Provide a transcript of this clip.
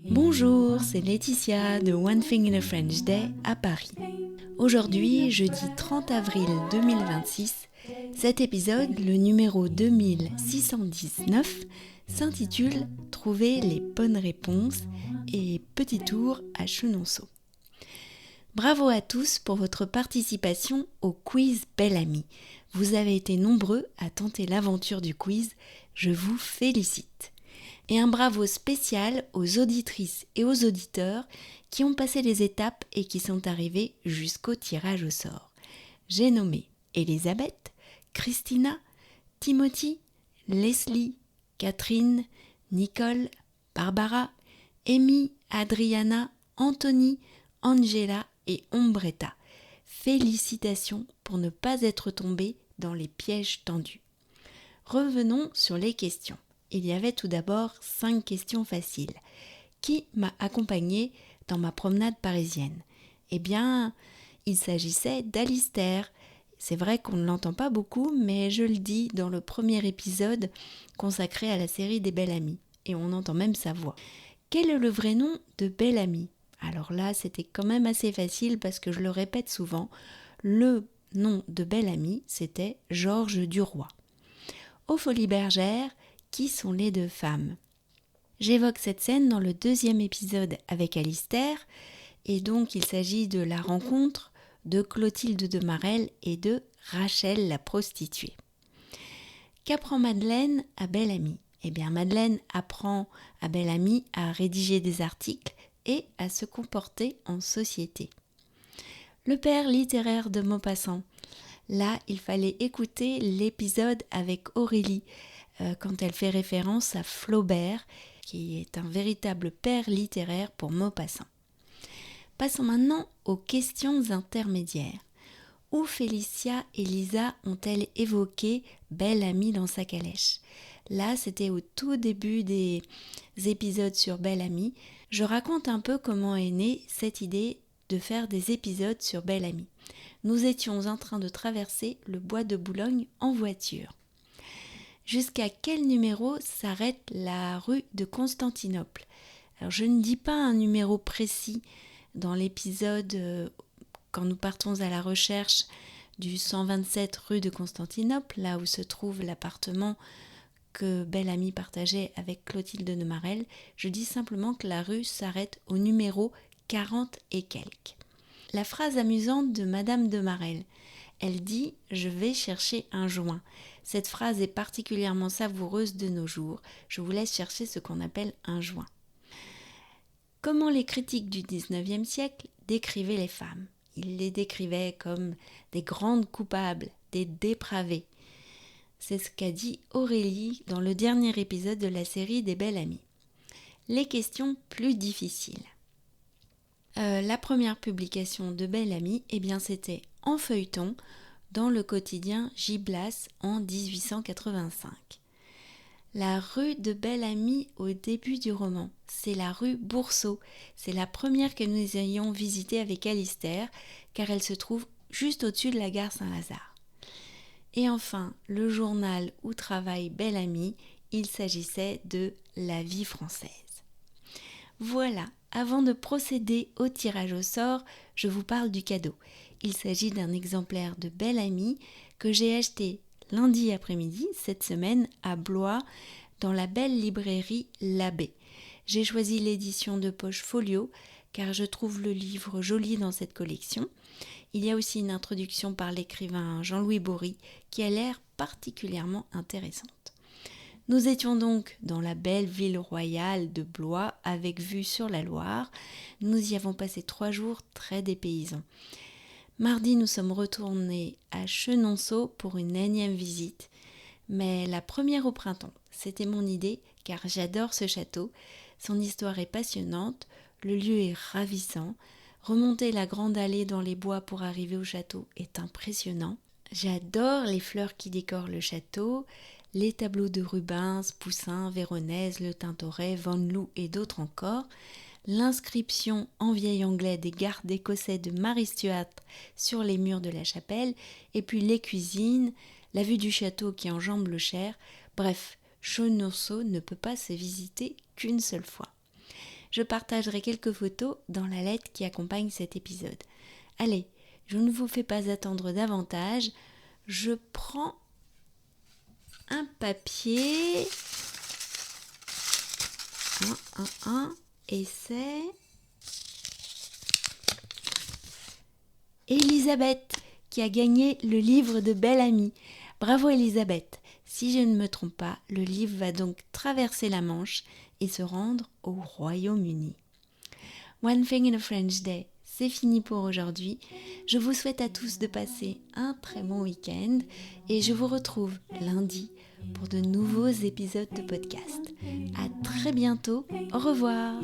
Bonjour, c'est Laetitia de One Thing in a French Day à Paris. Aujourd'hui, jeudi 30 avril 2026, cet épisode, le numéro 2619, s'intitule « Trouver les bonnes réponses » et petit tour à Chenonceau. Bravo à tous pour votre participation au quiz Belle Amie. Vous avez été nombreux à tenter l'aventure du quiz, je vous félicite. Et un bravo spécial aux auditrices et aux auditeurs qui ont passé les étapes et qui sont arrivés jusqu'au tirage au sort. J'ai nommé Elisabeth, Christina, Timothy, Leslie, Catherine, Nicole, Barbara, Amy, Adriana, Anthony, Angela et Ombretta. Félicitations pour ne pas être tombés dans les pièges tendus. Revenons sur les questions. Il y avait tout d'abord 5 questions faciles. Qui m'a accompagnée dans ma promenade parisienne ? Eh bien, il s'agissait d'Alistair. C'est vrai qu'on ne l'entend pas beaucoup, mais je le dis dans le premier épisode consacré à la série des Belles Amies. Et on entend même sa voix. Quel est le vrai nom de Belle Amie ? Alors là, c'était quand même assez facile parce que je le répète souvent. Le nom de Belle Amie, c'était Georges Duroy. Aux Folies Bergères, qui sont les deux femmes ? J'évoque cette scène dans le 2e épisode avec Alistair, et donc il s'agit de la rencontre de Clotilde de Marelle et de Rachel la prostituée. Qu'apprend Madeleine à Belle Amie ? Eh bien Madeleine apprend à Belle Amie à rédiger des articles et à se comporter en société. Le père littéraire de Maupassant. Là, il fallait écouter l'épisode avec Aurélie, quand elle fait référence à Flaubert, qui est un véritable père littéraire pour Maupassant. Passons maintenant aux questions intermédiaires. Où Félicia et Lisa ont-elles évoqué Belle Amie dans sa calèche ? Là, c'était au tout début des épisodes sur Belle Amie. Je raconte un peu comment est née cette idée de faire des épisodes sur Belle Amie. Nous étions en train de traverser le bois de Boulogne en voiture. Jusqu'à quel numéro s'arrête la rue de Constantinople ? Alors je ne dis pas un numéro précis dans l'épisode quand nous partons à la recherche du 127 rue de Constantinople, là où se trouve l'appartement que Belle Amie partageait avec Clotilde de Marelle. Je dis simplement que la rue s'arrête au numéro 40 et quelques. La phrase amusante de Madame de Marelle. Elle dit « Je vais chercher un joint ». Cette phrase est particulièrement savoureuse de nos jours. Je vous laisse chercher ce qu'on appelle un joint. Comment les critiques du 19e siècle décrivaient les femmes ? Ils les décrivaient comme des grandes coupables, des dépravées. C'est ce qu'a dit Aurélie dans le dernier épisode de la série des Belles Amies. Les questions plus difficiles. La première publication de Belle Amie, eh bien c'était en feuilleton dans le quotidien Giblas en 1885. La rue de Belle Amie au début du roman, c'est la rue Boursault. C'est la première que nous ayons visitée avec Alistair, car elle se trouve juste au-dessus de la gare Saint-Lazare. Et enfin, le journal où travaille Belle Amie, il s'agissait de La Vie française. Voilà, avant de procéder au tirage au sort, je vous parle du cadeau. Il s'agit d'un exemplaire de Belle Amie que j'ai acheté lundi après-midi, cette semaine, à Blois, dans la belle librairie L'Abbé. J'ai choisi l'édition de poche folio, car je trouve le livre joli dans cette collection. Il y a aussi une introduction par l'écrivain Jean-Louis Bory, qui a l'air particulièrement intéressante. Nous étions donc dans la belle ville royale de Blois, avec vue sur la Loire. Nous y avons passé 3 jours très dépaysants. Mardi, nous sommes retournés à Chenonceau pour une énième visite, mais la première au printemps. C'était mon idée, car j'adore ce château. Son histoire est passionnante, le lieu est ravissant. Remonter la grande allée dans les bois pour arriver au château est impressionnant. J'adore les fleurs qui décorent le château, les tableaux de Rubens, Poussin, Véronèse, Le Tintoret, Van Loo et d'autres encore. L'inscription en vieil anglais des gardes écossais de Marie Stuart sur les murs de la chapelle, et puis les cuisines, la vue du château qui enjambe le Cher. Bref, Chauneourceau ne peut pas se visiter qu'une seule fois. Je partagerai quelques photos dans la lettre qui accompagne cet épisode. Allez, je ne vous fais pas attendre davantage. Je prends un papier. Et c'est Elisabeth qui a gagné le livre de Belle Amie. Bravo Elisabeth. Si je ne me trompe pas, le livre va donc traverser la Manche et se rendre au Royaume-Uni. One Thing in a French Day, c'est fini pour aujourd'hui. Je vous souhaite à tous de passer un très bon week-end et je vous retrouve lundi pour de nouveaux épisodes de podcast. À très bientôt, au revoir.